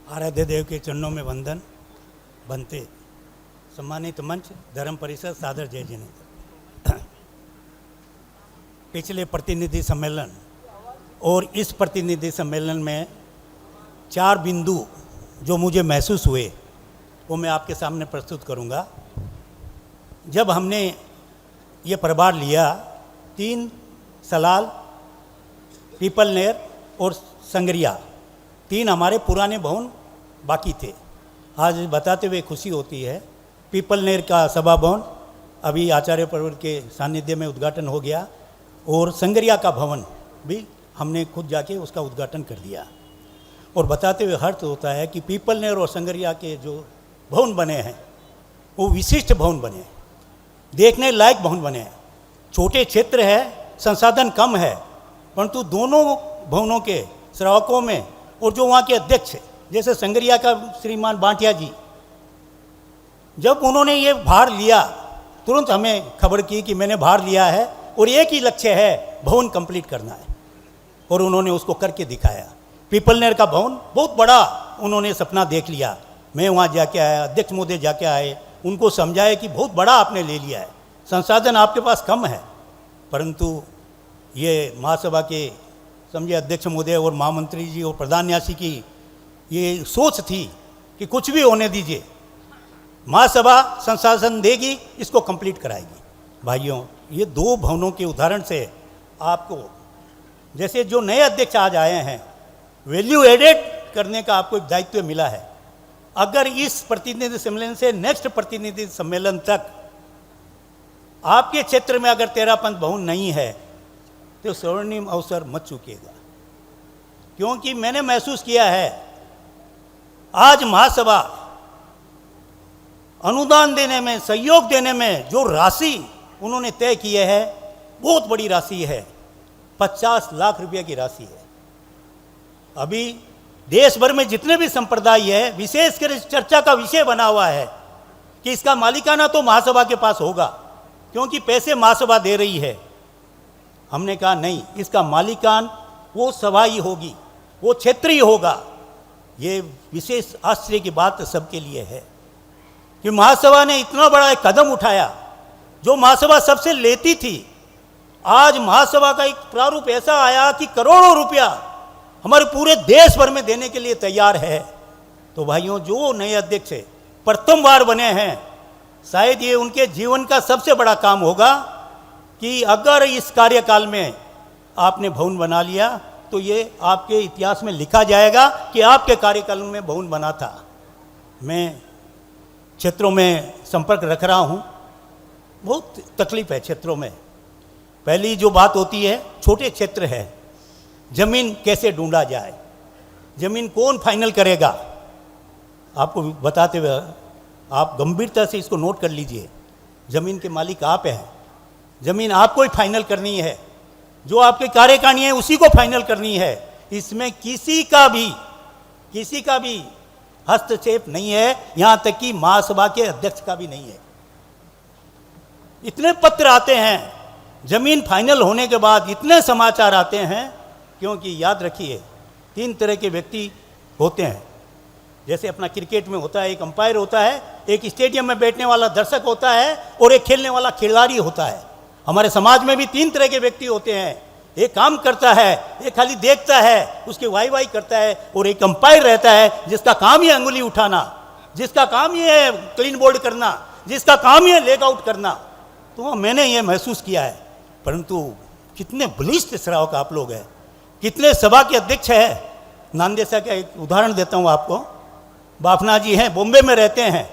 आराध्य देव के चरणों में वंदन बनते। सम्मानित मंच, धर्म परिषद, सादर जय जिनेन्द्र। पिछले प्रतिनिधि सम्मेलन और इस प्रतिनिधि सम्मेलन में 4 बिंदु जो मुझे महसूस हुए वो मैं आपके सामने प्रस्तुत करूंगा। जब हमने ये प्रभार लिया, 3 सलाल, पीपलनेर और संगरिया, 3 हमारे पुराने भवन बाकी थे। आज बताते हुए खुशी होती है, पीपलनेर का सभा भवन अभी आचार्य पर्वत के सानिध्य में उद्घाटन हो गया और संगरिया का भवन भी हमने खुद जाके उसका उद्घाटन कर दिया। और बताते हुए हर्ष होता है कि पीपलनेर और संगरिया के जो भवन बने हैं वो विशिष्ट भवन बने हैं, देखने लायक भवन बने हैं। छोटे क्षेत्र है, संसाधन कम है, परंतु दोनों भवनों के श्रावकों में और जो वहाँ के अध्यक्ष है, जैसे संगरिया का श्रीमान बांटिया जी, जब उन्होंने ये भार लिया तुरंत हमें खबर की कि मैंने भार लिया है और एक ही लक्ष्य है, भवन कंप्लीट करना है, और उन्होंने उसको करके दिखाया। पीपलनेर का भवन बहुत बड़ा उन्होंने सपना देख लिया। मैं वहाँ जाके आया, अध्यक्ष महोदय जाके आए, उनको समझाया कि बहुत बड़ा आपने ले लिया है, संसाधन आपके पास कम है, परंतु ये महासभा के समझे अध्यक्ष महोदय और महामंत्री जी और प्रधान न्यासी की ये सोच थी कि कुछ भी होने दीजिए, महासभा संसाधन देगी, इसको कंप्लीट कराएगी। भाइयों, ये 2 भवनों के उदाहरण से आपको, जैसे जो नए अध्यक्ष आज आए हैं, वैल्यू एडेड करने का आपको एक दायित्व मिला है। अगर इस प्रतिनिधि सम्मेलन से नेक्स्ट प्रतिनिधि सम्मेलन तक आपके क्षेत्र में अगर तेरापंथ भवन नहीं है तो स्वर्णिम अवसर मत चूकिएगा, क्योंकि मैंने महसूस किया है आज महासभा अनुदान देने में, सहयोग देने में जो राशि उन्होंने तय की है बहुत बड़ी राशि है, 50 लाख रुपए की राशि है। अभी देश भर में जितने भी संप्रदाय है, विशेषकर चर्चा का विषय बना हुआ है कि इसका मालिकाना तो महासभा के पास होगा, क्योंकि पैसे महासभा दे रही है। हमने कहा नहीं, इसका मालिकान वो सभा ही होगी, वो क्षेत्र ही होगा। ये विशेष आश्चर्य की बात सबके लिए है कि महासभा ने इतना बड़ा एक कदम उठाया। जो महासभा सबसे लेती थी, आज महासभा का एक प्रारूप ऐसा आया कि करोड़ों रुपया हमारे पूरे देश भर में देने के लिए तैयार है। तो भाइयों, जो नए अध्यक्ष प्रथम बार बने हैं, शायद ये उनके जीवन का सबसे बड़ा काम होगा कि अगर इस कार्यकाल में आपने भवन बना लिया तो ये आपके इतिहास में लिखा जाएगा कि आपके कार्यकाल में भवन बना था। मैं क्षेत्रों में संपर्क रख रहा हूँ, बहुत तकलीफ है क्षेत्रों में। पहली जो बात होती है, छोटे क्षेत्र है, जमीन कैसे ढूंढा जाए, जमीन कौन फाइनल करेगा। आपको बताते हुए आप गंभीरता से इसको नोट कर लीजिए, जमीन के मालिक आप हैं, जमीन आपको ही फाइनल करनी है, जो आपकी कार्यकारिणी है उसी को फाइनल करनी है। इसमें किसी का भी हस्तक्षेप नहीं है, यहां तक कि महासभा के अध्यक्ष का भी नहीं है। इतने पत्र आते हैं जमीन फाइनल होने के बाद, इतने समाचार आते हैं, क्योंकि याद रखिए 3 तरह के व्यक्ति होते हैं। जैसे अपना क्रिकेट में होता है, एक अंपायर होता है, एक स्टेडियम में बैठने वाला दर्शक होता है और एक खेलने वाला खिलाड़ी होता है। हमारे समाज में भी 3 तरह के व्यक्ति होते हैं। एक काम करता है, एक खाली देखता है, उसके वाई करता है, और एक अंपायर रहता है जिसका काम ही अंगुली उठाना, जिसका काम ही है क्लीन बोल्ड करना, जिसका काम ही है लेग आउट करना। तो मैंने ये महसूस किया है। परंतु कितने बलिष्ठ श्रावक आप लोग हैं, कितने सभा के अध्यक्ष हैं। नांदेसा का एक उदाहरण देता हूँ आपको। बाफना जी हैं, बॉम्बे में रहते हैं।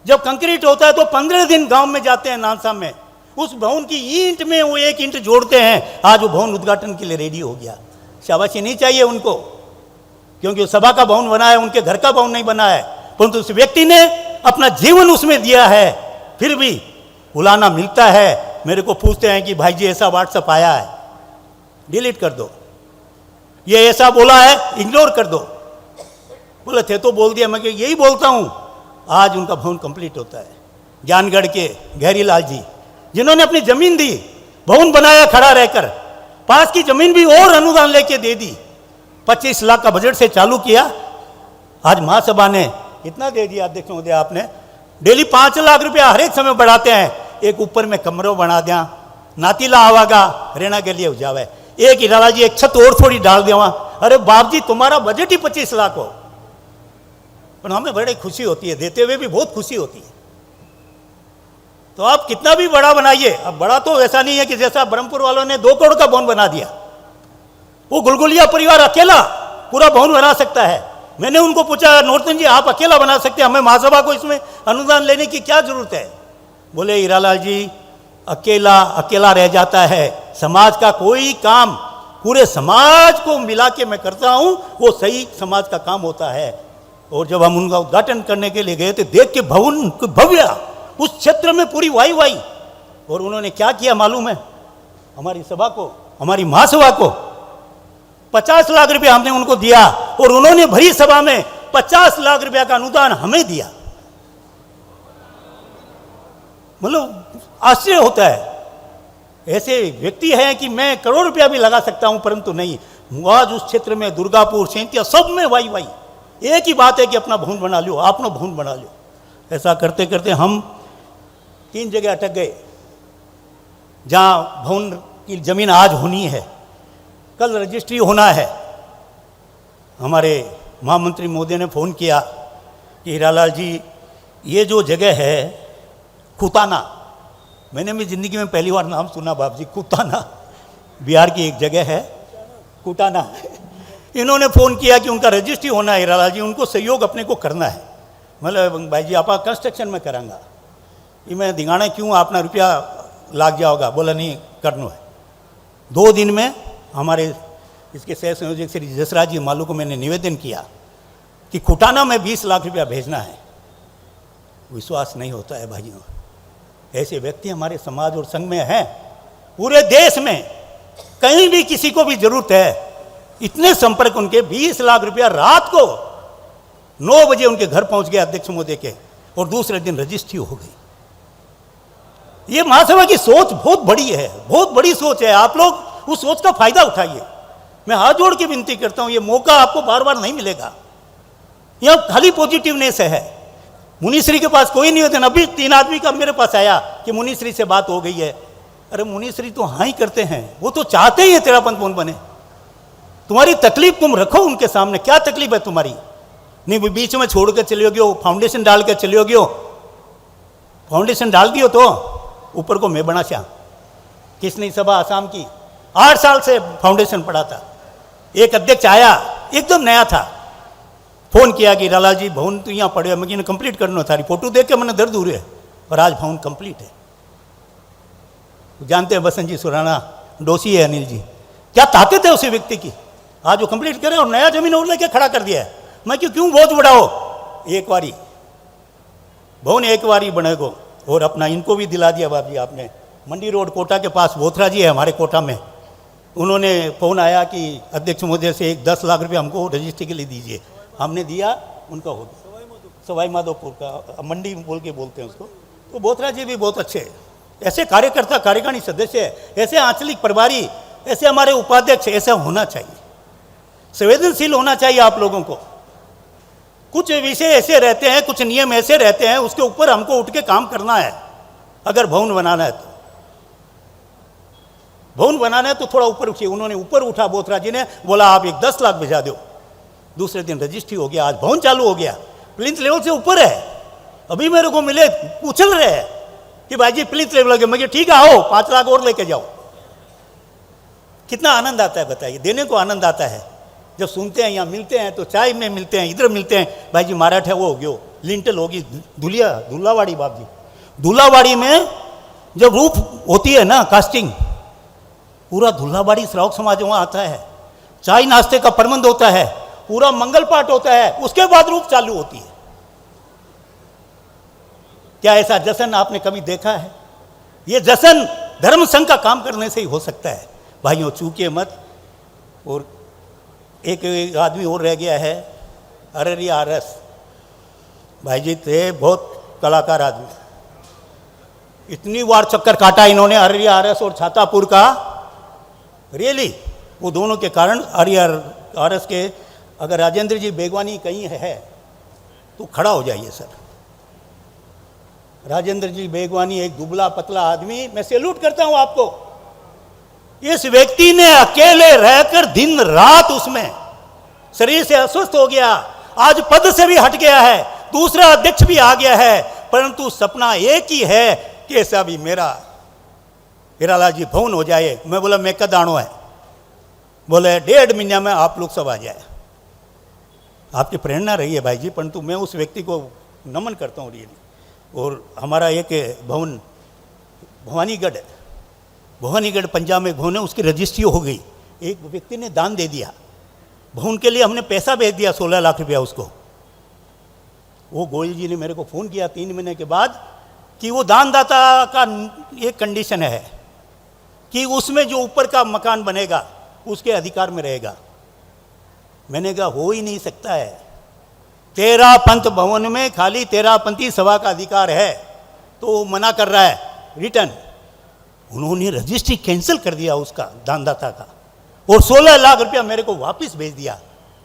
जब कंक्रीट होता है तो 15 दिन गांव में जाते हैं, नानसा में, उस भवन की ईंट में वो 1 ईंट जोड़ते हैं। आज वो भवन उद्घाटन के लिए रेडी हो गया। शाबाशी नहीं चाहिए उनको, क्योंकि वो सभा का भवन बना है, उनके घर का भवन नहीं बना है, परंतु उस व्यक्ति ने अपना जीवन उसमें दिया है। फिर भी बुलाना मिलता है, मेरे को पूछते हैं कि भाई जी ऐसा व्हाट्सअप आया है, डिलीट कर दो, ये ऐसा बोला है इग्नोर कर दो। बोले थे तो बोल दिया। मैं यही बोलता हूँ। आज उनका भवन कंप्लीट होता है। ज्ञानगढ़ के गहरीलाल जी, जिन्होंने अपनी जमीन दी, भवन बनाया खड़ा रहकर, पास की जमीन भी और अनुदान लेके दे दी। 25 लाख का बजट से चालू किया, आज महासभा ने कितना दे दिया अध्यक्ष महोदय आपने? डेली 5 लाख रुपया हर एक समय बढ़ाते हैं। एक ऊपर में कमरों बना दिया, नातीला आवागा रहना के लिए हो जावे। एक हिरालाल जी एक छत और थोड़ी डाल दिया वहाँ। अरे बाप जी तुम्हारा बजट ही 25 लाख हो, पर हमें बड़ी खुशी होती है, देते हुए भी बहुत खुशी होती है। तो आप कितना भी बड़ा बनाइए, अब बड़ा तो ऐसा नहीं है कि जैसा ब्रह्मपुर वालों ने 2 करोड़ का भवन बना दिया। वो गुलगुलिया परिवार अकेला पूरा भवन बना सकता है। मैंने उनको पूछा, नौतन जी आप अकेला बना सकते हैं, हमें महासभा को इसमें अनुदान लेने की क्या जरूरत है? बोले हीरालाल जी अकेला अकेला रह जाता है, समाज का कोई काम पूरे समाज को मिला के मैं करता हूं, वो सही समाज का काम होता है। और जब हम उनका उद्घाटन करने के लिए गए तो देख के भवन भव्य, उस क्षेत्र में पूरी वाई वाई। और उन्होंने क्या किया मालूम है? हमारी सभा को, हमारी महासभा को 50 लाख रुपया हमने उनको दिया और उन्होंने भरी सभा में 50 लाख रुपया का अनुदान हमें दिया। मतलब आश्चर्य होता है। ऐसे व्यक्ति हैं कि मैं करोड़ रुपया भी लगा सकता हूं, परंतु नहीं। आज उस क्षेत्र में दुर्गापुर, सेंतिया सब में वाई वाई। एक ही बात है कि अपना भवन बना लो, अपना भवन बना लो। ऐसा करते करते हम 3 जगह अटक गए जहां भवन की जमीन आज होनी है, कल रजिस्ट्री होना है। हमारे महामंत्री महोदय ने फ़ोन किया कि हीरालाल जी ये जो जगह है खुताना, मैंने भी ज़िंदगी में पहली बार नाम सुना बाप जी, खुताना बिहार की एक जगह है कुटाना। इन्होंने फ़ोन किया कि उनका रजिस्ट्री होना है हीरालाल जी, उनको सहयोग अपने को करना है। मतलब भाई जी आप कंस्ट्रक्शन में करांगा, ये मैं दिगाना क्यों अपना रुपया लाग जाओगा? बोला नहीं करना है। 2 दिन में हमारे इसके सह संयोजक श्री जसराज जी मालू को मैंने निवेदन किया कि खुटाना में 20 लाख रुपया भेजना है। विश्वास नहीं होता है भाइयों, ऐसे व्यक्ति हमारे समाज और संघ में हैं। पूरे देश में कहीं भी किसी को भी जरूरत है, इतने संपर्क उनके। 20 लाख रुपया रात को 9 बजे उनके घर पहुंच गया अध्यक्ष महोदय के, और दूसरे दिन रजिस्ट्री हो गई। ये महासभा की सोच बहुत बड़ी है, बहुत बड़ी सोच है। आप लोग उस सोच का फायदा उठाइए। मैं हाथ जोड़ के विनती करता हूं, ये मौका आपको बार बार नहीं मिलेगा। यह खाली पॉजिटिवनेस है। मुनीश्री के पास कोई निवेदन, अभी 3 आदमी का मेरे पास आया कि मुनीश्री से बात हो गई है। अरे मुनीश्री तो हाँ ही करते हैं, वो तो चाहते ही है तेरा पंथ भवन बने। तुम्हारी तकलीफ तुम रखो उनके सामने, क्या तकलीफ है तुम्हारी? नहीं बीच में छोड़ कर चले गए, फाउंडेशन डाल कर चले गए। फाउंडेशन डाल दियो तो ऊपर को मैं बना श्याम। किसने सभा आसाम की 8 साल से फाउंडेशन पड़ा था। एक अध्यक्ष आया एकदम नया था, फोन किया कि लाला जी भवन तो यहाँ पड़े, मैं कंप्लीट करना था। फोटो देख के मैंने दर्द हो रहा है, और आज भवन कंप्लीट है। जानते हैं बसंत जी सुराना डोसी है अनिल जी, क्या ताकत है उसी व्यक्ति की। आज वो कंप्लीट करे और नया जमीन और लेके खड़ा कर दिया है। मैं क्यों बहुत बढ़ाओ, एक बारी भवन एक बारी बनेगो। और अपना इनको भी दिला दिया बाप जी आपने। मंडी रोड कोटा के पास बोथरा जी है हमारे कोटा में, उन्होंने फ़ोन आया कि अध्यक्ष महोदय से 10 लाख रुपये हमको रजिस्ट्री के लिए दीजिए। हमने दिया, उनका हो गया। सवाई माधोपुर का मंडी बोल के बोलते हैं उसको। तो बोथरा जी भी बहुत अच्छे ऐसे कार्यकर्ता कार्यकारिणी सदस्य है, ऐसे आंचलिक प्रभारी, ऐसे हमारे उपाध्यक्ष, ऐसा होना चाहिए। संवेदनशील होना चाहिए आप लोगों को। कुछ विषय ऐसे रहते हैं, कुछ नियम ऐसे रहते हैं, उसके ऊपर हमको उठ के काम करना है। अगर भवन बनाना है तो भवन बनाना है तो थोड़ा ऊपर उठिए। उन्होंने ऊपर उठा, बोथरा जी ने बोला आप 10 लाख भिजा दो। दूसरे दिन रजिस्ट्री हो गया, आज भवन चालू हो गया। प्लिंथ लेवल से ऊपर है। अभी मेरे को मिले पूछल रहे हैं कि भाई जी प्लिंथ लेवल लगे। मैं ठीक है आओ 5 लाख और लेके जाओ। कितना आनंद आता है बताइए, देने को आनंद आता है। जब सुनते हैं यहाँ मिलते हैं तो चाय में मिलते हैं, इधर मिलते हैं, भाई जी मराठा वो हो गया, लिंटल होगी, धुलावाड़ी बाप जी। धुलावाड़ी में जब रूफ होती है ना कास्टिंग, पूरा धुलावाड़ी श्रावक समाज वहाँ आता है। चाय नाश्ते का प्रबंध होता है, पूरा मंगल पाठ होता है, उसके बाद रूफ चालू होती है। क्या ऐसा जश्न आपने कभी देखा है? ये जश्न धर्म संघ का काम करने से ही हो सकता है। भाइयों चूकिए मत। और एक आदमी और रह गया है, अररिया आरएस भाई जी थे, बहुत कलाकार आदमी। इतनी बार चक्कर काटा इन्होंने अररिया आरएस और छातापुर का, रियली वो दोनों के कारण अररिया आरएस के अगर राजेंद्र जी बेगवानी कहीं है तो खड़ा हो जाइए सर। राजेंद्र जी बेगवानी एक दुबला पतला आदमी, मैं सैल्यूट करता हूं आपको। इस व्यक्ति ने अकेले रहकर दिन रात उसमें शरीर से अस्वस्थ हो गया, आज पद से भी हट गया है, दूसरा अध्यक्ष भी आ गया है, परंतु सपना एक ही है कि ऐसा भी मेरा हीरालाल जी भवन हो जाए। मैं बोला मैं कद आनो है, बोले 1.5 महीने में आप लोग सब आ जाए। आपकी प्रेरणा रही है भाई जी, परंतु मैं उस व्यक्ति को नमन करता हूँ रियली। और हमारा एक भवन भवानीगढ़ पंजाब में भवन है, उसकी रजिस्ट्री हो गई, एक व्यक्ति ने दान दे दिया भवन के लिए, हमने पैसा भेज दिया 16 लाख रुपया उसको। वो गोयल जी ने मेरे को फ़ोन किया 3 महीने के बाद कि वो दानदाता का एक कंडीशन है कि उसमें जो ऊपर का मकान बनेगा उसके अधिकार में रहेगा। मैंने कहा हो ही नहीं सकता है, 13 पंथ भवन में खाली 13 पंथी सभा का अधिकार है, तो वो मना कर रहा है रिटर्न। उन्होंने रजिस्ट्री कैंसिल कर दिया उसका दानदाता का, और 16 लाख रुपया मेरे को वापस भेज दिया।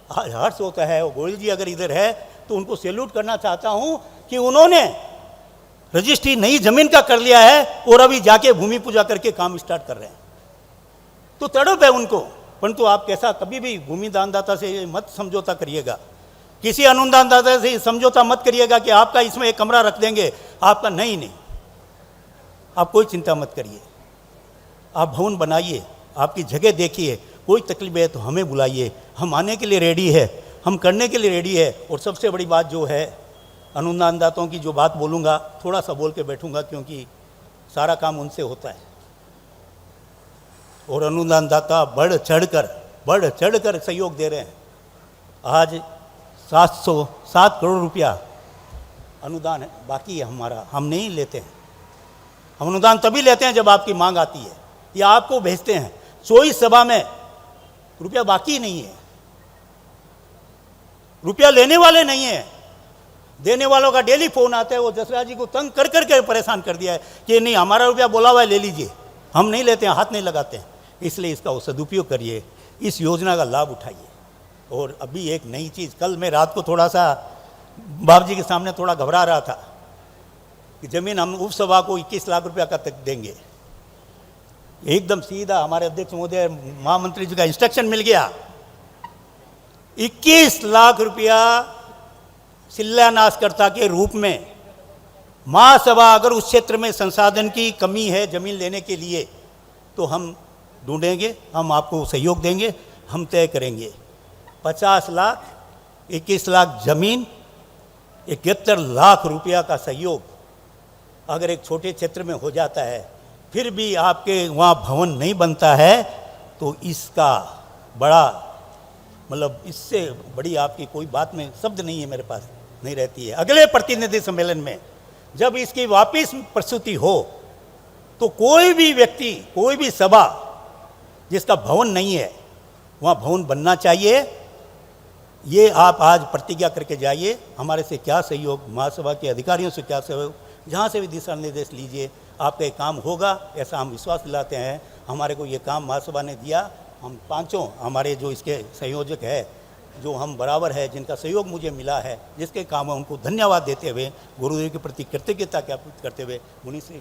हर्ष होता है। वो गोयल जी अगर इधर है तो उनको सैल्यूट करना चाहता हूं कि उन्होंने रजिस्ट्री नई जमीन का कर लिया है और अभी जाके भूमि पूजा करके काम स्टार्ट कर रहे हैं। तो तड़प है उनको, परंतु आप कैसा कभी भी भूमि दानदाता से मत समझौता करिएगा, किसी अनुदानदाता से समझौता मत करिएगा कि आपका इसमें एक कमरा रख देंगे आपका। नहीं, आप कोई चिंता मत करिए, आप भवन बनाइए, आपकी जगह देखिए, कोई तकलीफ है तो हमें बुलाइए, हम आने के लिए रेडी है, हम करने के लिए रेडी है। और सबसे बड़ी बात जो है, अनुदानदाताओं की जो बात बोलूँगा थोड़ा सा बोल के बैठूँगा, क्योंकि सारा काम उनसे होता है। और अनुदानदाता बढ़ चढ़ कर सहयोग दे रहे हैं। आज 707 करोड़ रुपया अनुदान है, बाकी है हमारा, हम नहीं लेते हैं। हम अनुदान तभी लेते हैं जब आपकी मांग आती है या आपको भेजते हैं। 24 सभा में रुपया बाकी नहीं है, रुपया लेने वाले नहीं है, देने वालों का डेली फोन आता है। वो जसराज जी को तंग कर कर परेशान कर दिया है कि नहीं हमारा रुपया बोला हुआ है ले लीजिए, हम नहीं लेते हैं, हाथ नहीं लगाते हैं। इसलिए इसका वो सदुपयोग करिए, इस योजना का लाभ उठाइए। और अभी एक नई चीज़, कल मैं रात को थोड़ा सा बाबू जी के सामने थोड़ा घबरा रहा था कि जमीन हम उपसभा को 21 लाख रुपया का तक देंगे। एकदम सीधा हमारे अध्यक्ष महोदय महामंत्री जी का इंस्ट्रक्शन मिल गया, 21 लाख रुपया शिलान्यासकर्ता के रूप में महासभा, अगर उस क्षेत्र में संसाधन की कमी है जमीन लेने के लिए तो हम ढूंढेंगे, हम आपको सहयोग देंगे, हम तय करेंगे। 50 लाख, 21 लाख जमीन, 71 लाख रुपया का सहयोग अगर एक छोटे क्षेत्र में हो जाता है, फिर भी आपके वहाँ भवन नहीं बनता है, तो इसका बड़ा मतलब इससे बड़ी आपकी कोई बात में शब्द नहीं है, मेरे पास नहीं रहती है। अगले प्रतिनिधि सम्मेलन में जब इसकी वापस प्रस्तुति हो तो कोई भी व्यक्ति, कोई भी सभा जिसका भवन नहीं है वहाँ भवन बनना चाहिए। ये आप आज प्रतिज्ञा करके जाइए। हमारे से क्या सहयोग, महासभा के अधिकारियों से क्या सहयोग, जहाँ से भी दिशा निर्देश लीजिए, आपका ये काम होगा, ऐसा हम विश्वास दिलाते हैं। हमारे को ये काम महासभा ने दिया, हम पांचों हमारे जो इसके संयोजक है, जो हम बराबर है, जिनका सहयोग मुझे मिला है, जिसके काम है, उनको धन्यवाद देते हुए, गुरुदेव के प्रति कृतज्ञता ज्ञापित करते हुए मुनि श्री